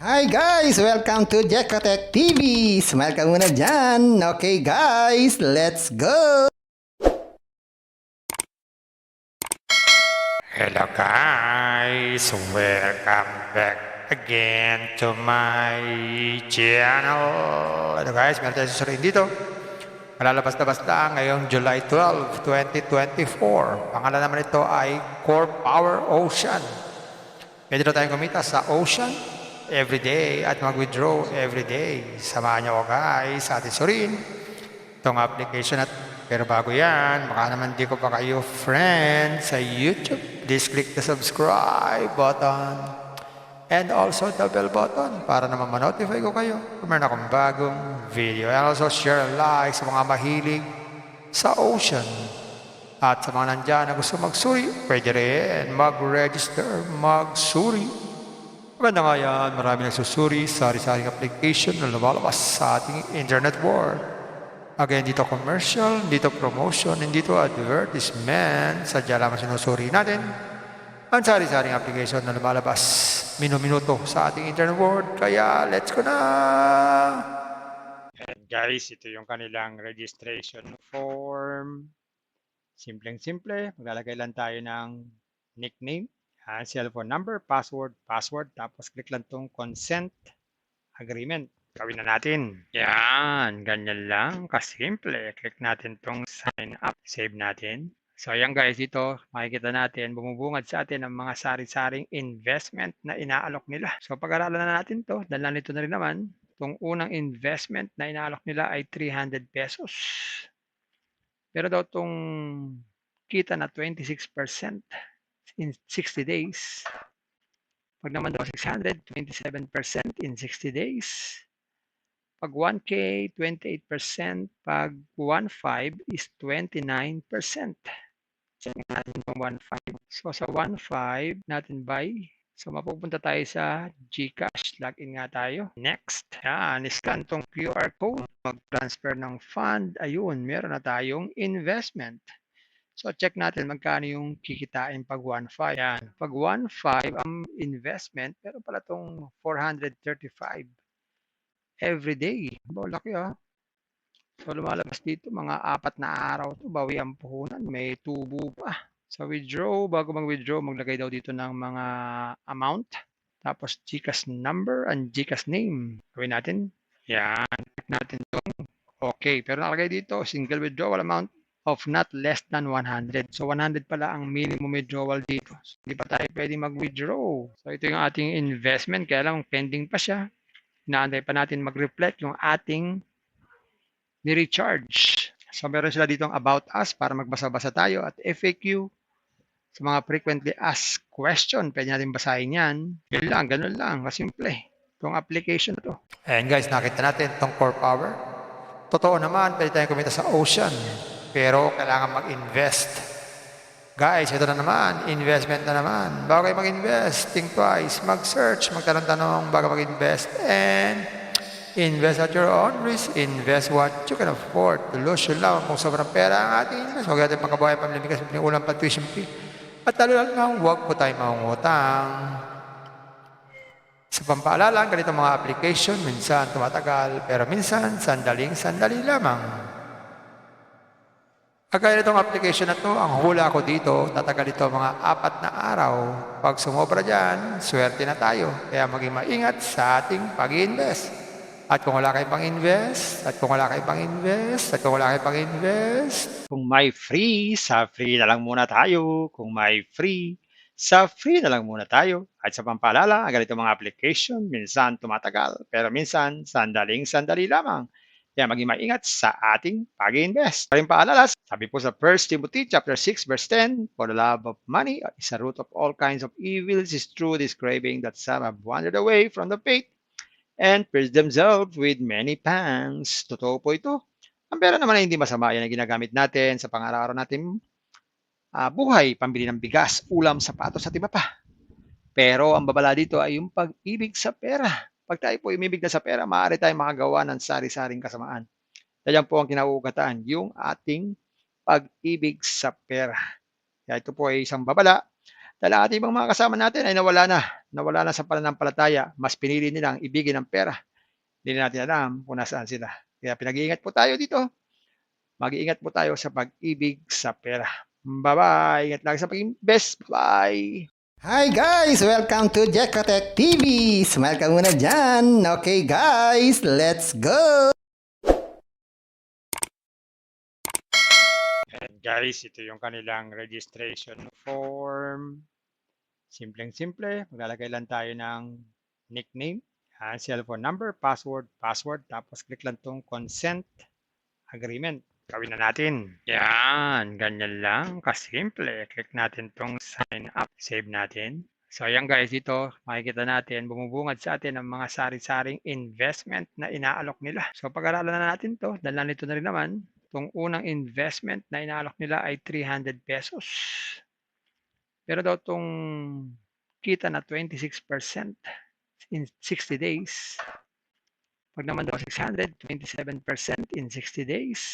Hi guys! Welcome to Jekotech TV! Smile ka muna dyan! Okay guys, let's go! Hello guys, welcome back again to my channel. Hello guys, meron tayo susunod dito. Malalabas-labas lang ngayong July 12, 2024. Pangalan naman ito ay Core Power Ocean. Pwede na tayong kumita sa Ocean everyday at mag-withdraw everyday. Samahan niyo ako guys sa ating surin itong application at pero bago yan, baka naman di ko pa kayo friend sa YouTube. Please click the subscribe button and also the bell button para naman ma-notify ko kayo kung meron akong bagong video. And also share and like sa mga mahilig sa ocean. At sa mga nandyan na gusto magsuri, pwede rin mag-register, magsuri. Maganda nga yan, marami nagsusuri, sari-saring application na lumalabas sa ating internet world. Again, dito commercial, dito promotion, and dito advertisement. Sadya lamang sinusuri natin ang sari-saring application na lumalabas minu-minuto sa ating internet world. Kaya, let's go na! And guys, ito yung kanilang registration form. Simpleng-simple. Maglalagay lang tayo ng nickname, cellphone number, password, tapos click lang tong consent agreement. Gawin na natin. Yan, ganyan lang, kasimple. Click natin tong sign up, save natin. So ayan guys, dito makikita natin, bumubungad sa atin ang mga sari-saring investment na inaalok nila. So pag-aralan na natin to, dahil nandito na rin naman, itong unang investment na inaalok nila ay 300 pesos. Pero daw itong kita na 26% in 60 days. Pag naman daw 600, 27% in 60 days. Pag 1K, 28%. Pag 1.5 is 29%. Check natin itong 1.5. So sa 1.5 natin buy. So mapupunta tayo sa GCash. Login nga tayo. Next. Yan. Scan itong QR code. Mag-transfer ng fund. Ayun. Meron na tayong investment. So check natin magkano yung kikitain pag 1.5. Yan. Pag 1.5 ang investment, pero pala itong 435 every day. Laki So lumalabas dito mga 4 na araw to, bawi ang puhunan, may tubo pa. So withdraw, bago mag-withdraw, maglagay daw dito ng mga amount. Tapos GCash number and GCash name. Gawin natin. Yan. Click natin itong okay. Pero nakalagay dito, single withdrawal amount of not less than 100. So 100 pala ang minimum withdrawal dito. So, hindi pa tayo pwedeng mag-withdraw. So ito yung ating investment, kaya lang pending pa siya. Inaantay pa natin mag-reflect yung ating ni-recharge. So meron sila ditong about us para magbasa-basa tayo at FAQ sa mga frequently asked question. Pwede natin basahin yan. Yun lang, ganun lang, kasimple. Itong application na to. Ayan guys, nakita natin itong core power. Totoo naman, pwede tayong kumita sa ocean. Pero kailangan mag-invest. Guys, ito na naman, investment na naman. Bago kayo mag-invest, think twice, mag-search, magtanong-tanong bago mag-invest, and invest at your own risk. Invest what you can afford. Delusion lang kung sobrang pera ang ating invest. Huwag natin pangkabuhay, pamiligas, ulang pa tuition fee. At lalo lang, huwag po tayo mangungutang. Sa pampaalala, ganito mga application, minsan tumatagal, pero minsan, sandaling-sandali lamang. Kagaya nitong application na to, ang hula ko dito, tatagal ito mga 4 na araw. Pag sumobra dyan, swerte na tayo. Kaya maging maingat sa ating pag-invest. At kung wala kayong pang-invest, at kung wala kayong pang-invest, at kung wala kayong pang-invest. Kung may free, sa free na lang muna tayo. Kung may free, sa free na lang muna tayo. At sa pampaalala, ang ganito mga application, minsan tumatagal, pero minsan sandaling-sandali lamang. Kaya maging maingat sa ating pag-invest. Paring paalala, sabi po sa 1 Timothy chapter 6 verse 10, for the love of money is a root of all kinds of evils. It is true this craving that some have wandered away from the faith and pierced themselves with many pangs. Totoo po ito. Ang pera naman ay hindi masama. Yan ang ginagamit natin sa pang-araw-araw natin buhay, pambili ng bigas, ulam, sapatos at iba pa. Pero ang babala dito ay yung pag-ibig sa pera. Pag tayo po umibig na sa pera, maaari tayong makagawa ng sari-saring kasamaan. Yan po ang kinauugataan, yung ating pag-ibig sa pera. Kaya ito po ay isang babala Dahil ang ating mga kasama natin ay nawala na sa pananampalataya, mas pinili nilang ibigin ang pera. Hindi na natin alam kung nasaan sila. Kaya pinag-iingat po tayo dito. Mag-iingat po tayo sa pag-ibig sa pera. Bye-bye! Ingat lagi sa pag-invest. Bye! Hi guys! Welcome to Jekatech TV! Smile ka muna dyan! Okay guys, let's go! And guys, ito yung kanilang registration form. Simpleng-simple. Maglalagay lang tayo ng nickname, cellphone number, password, tapos click lang tong consent agreement. Gawin na natin. Yan, ganyan lang, kasimple. Click natin tong sign up, save natin. So ayan guys, dito makikita natin, bumubungad sa atin ang mga sari-saring investment na inaalok nila. So pag-aralan na natin to, dahil nandito na rin naman, itong unang investment na inaalok nila ay 300 pesos. Pero daw itong kita na 26% in 60 days. Pag naman daw 600, 27% in 60 days.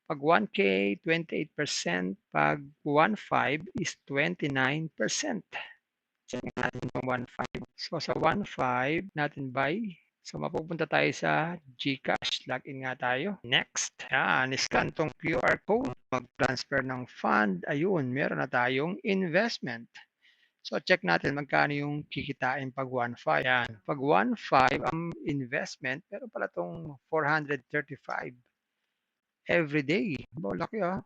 Pag 1K, 28%. Pag 1.5 is 29%. Check natin itong 1.5. So sa 1.5 natin buy. So mapupunta tayo sa GCash. Login nga tayo. Next. Yan. Scan tong QR code. Mag-transfer ng fund. Ayun. Meron na tayong investment. So check natin magkano yung kikitain pag 1.5. Yan. Pag 1.5 ang investment, pero pala itong 435 every day. Laki ah.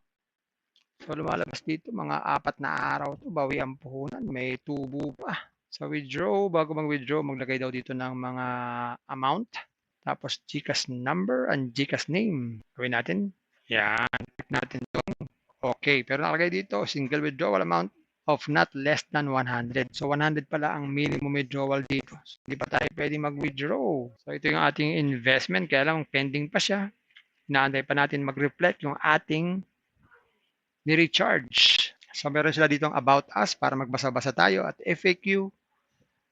So lumalabas dito mga 4 na araw to, bawi ang puhunan, may tubo pa. So withdraw, bago mag-withdraw, maglagay daw dito ng mga amount. Tapos GCash number and GCash name. Gawin natin. Yan. Click natin itong okay. Pero nakalagay dito, single withdrawal amount of not less than 100. So 100 pala ang minimum withdrawal dito. So, hindi pa tayo pwede mag-withdraw. So ito yung ating investment, kaya lang pending pa siya. Inaantay pa natin mag-reflect yung ating ni-recharge. So meron sila ditong about us para magbasa-basa tayo at FAQ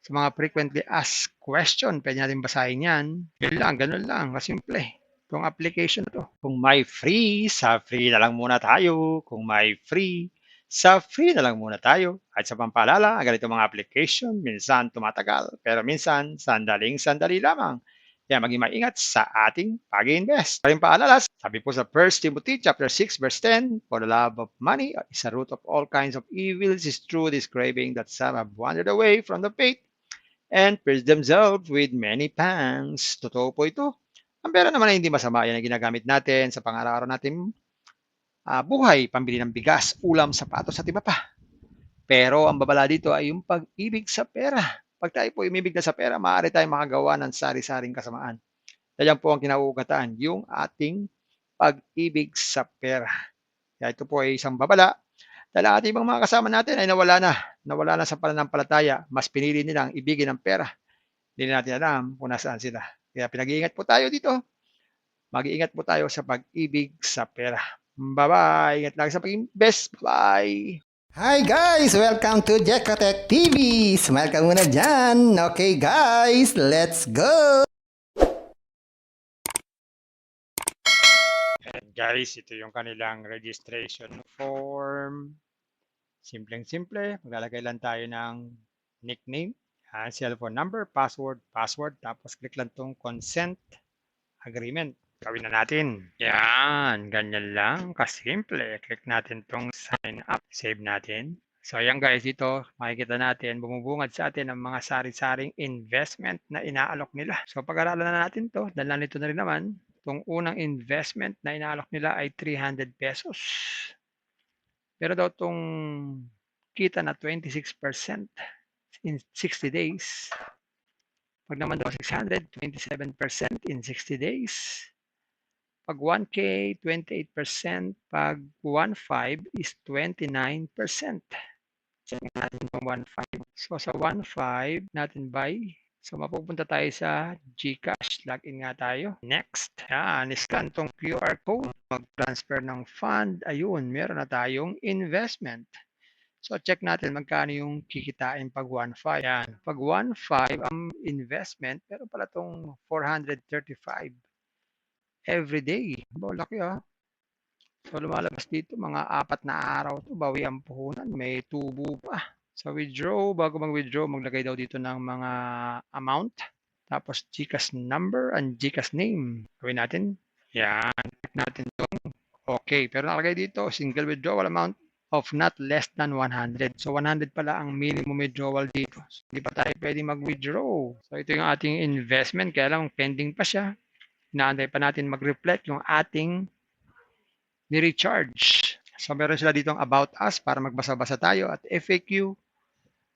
sa mga frequently asked question. Pwede natin basahin yan. Yun lang, ganun lang, kasimple. Itong application na to. Kung may free, sa free na lang muna tayo. Kung may free, sa free na lang muna tayo. At sa pampaalala, ang ganito mga application, minsan tumatagal, pero minsan sandaling-sandali lamang. Kaya maging maingat sa ating pag-invest. Paring paalala, sabi po sa 1 Timothy chapter 6 verse 10, for the love of money is a root of all kinds of evils, is true this craving that some have wandered away from the faith and pierced themselves with many pangs. Totoo po ito. Ang pera naman ay hindi masama. Yan ang ginagamit natin sa pang-araw-araw natin buhay, pambili ng bigas, ulam, sapatos at iba pa. Pero ang babala dito ay yung pag-ibig sa pera. Pag tayo po umibig na sa pera, maaari tayong makagawa ng sari-saring kasamaan. Yan po ang kinauugataan, yung ating pag-ibig sa pera. Kaya ito po ay isang babala. Dahil ang ating mga kasama natin ay nawala na sa pananampalataya, mas pinili nilang ibigin ang pera. Hindi na natin alam kung nasaan sila. Kaya pinag-iingat po tayo dito. Mag-iingat po tayo sa pag-ibig sa pera. Bye-bye! Ingat lagi sa pag-invest. Bye! Hi guys! Welcome to Jekatech TV! Smile ka muna dyan! Okay guys, let's go! And guys, ito yung kanilang registration form. Simpleng-simple. Maglalagay lang tayo ng nickname, cellphone number, password, tapos click lang tong consent agreement. Gawin na natin. Yan, ganyan lang, kasimple. Click natin tong sign up, save natin. So ayan guys, dito makikita natin, bumubungad sa atin ang mga sari-saring investment na inaalok nila. So pag-aralan na natin to, dahil nandito na rin naman, itong unang investment na inaalok nila ay 300 pesos. Pero daw itong kita na 26% in 60 days. Pag naman daw 600, 27% in 60 days. Pag 1K, 28%. Pag 1.5 is 29%. Check natin itong 1.5. So sa 1.5 natin buy. So mapupunta tayo sa GCash. Login nga tayo. Next. Yan. Scan itong QR code. Mag-transfer ng fund. Ayun. Meron na tayong investment. So check natin magkano yung kikitain pag 1.5. Yan. Pag 1.5 ang investment, pero pala itong 435 every day. Laki ah. So lumalabas dito mga 4 na araw 'to, bawi ang puhunan, may tubo pa. Sa withdraw, bago mag-withdraw maglagay daw dito ng mga amount, tapos GCash number and GCash name. Gawin natin, yan, click natin 'tong okey, pero nakalagay dito single withdrawal amount of not less than 100. So 100 pala ang minimum withdrawal dito. So, hindi pa tayo puwedeng mag-withdraw. So ito yung ating investment, kaya lang pending pa siya. Inaantay pa natin mag-reflect yung ating ni-recharge. So meron sila ditong about us para magbasa-basa tayo at FAQ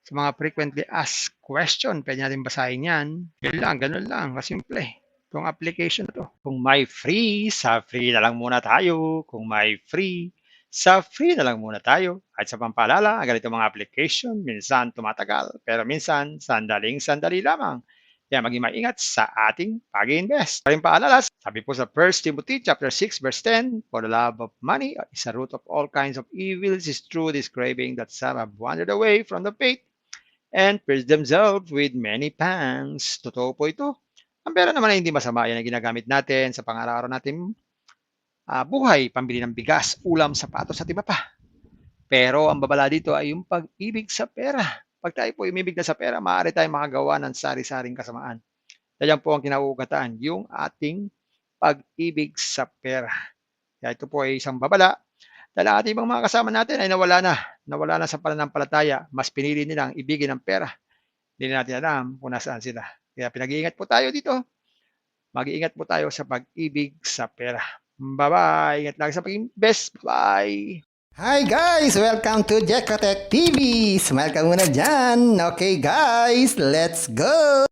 sa mga frequently asked question. Pwede natin basahin yan. Yun lang, ganun lang, kasimple. Itong application na to. Kung may free, sa free na lang muna tayo. Kung may free, sa free na lang muna tayo. At sa pampaalala, ang ganito mga application, minsan tumatagal, pero minsan sandaling-sandali lamang. Kaya maging maingat sa ating pag-invest. Paring paalala, sabi po sa 1 Timothy chapter 6 verse 10, for the love of money is a root of all kinds of evils, is true this craving that some have wandered away from the faith and pierced themselves with many pangs. Totoo po ito. Ang pera naman ay hindi masama. Yan ang ginagamit natin sa pang-araw-araw natin buhay, pambili ng bigas, ulam, sapatos at iba pa. Pero ang babala dito ay yung pag-ibig sa pera. Pag tayo po umibig na sa pera, maaari tayong makagawa ng sari-saring kasamaan. Yan po ang kinauugatan, yung ating pag-ibig sa pera. Kaya ito po ay isang babala dahil ang ating ibang mga kasama natin ay nawala na sa pananampalataya. Mas pinili nilang ibigin ang pera. Hindi na natin alam kung nasaan sila. Kaya pinag-iingat po tayo dito. Mag-iingat po tayo sa pag-ibig sa pera. Bye-bye. Ingat lang sa pag-invest. Bye. Hi guys! Welcome to Jekatech TV! Smile ka muna dyan! Okay guys, let's go!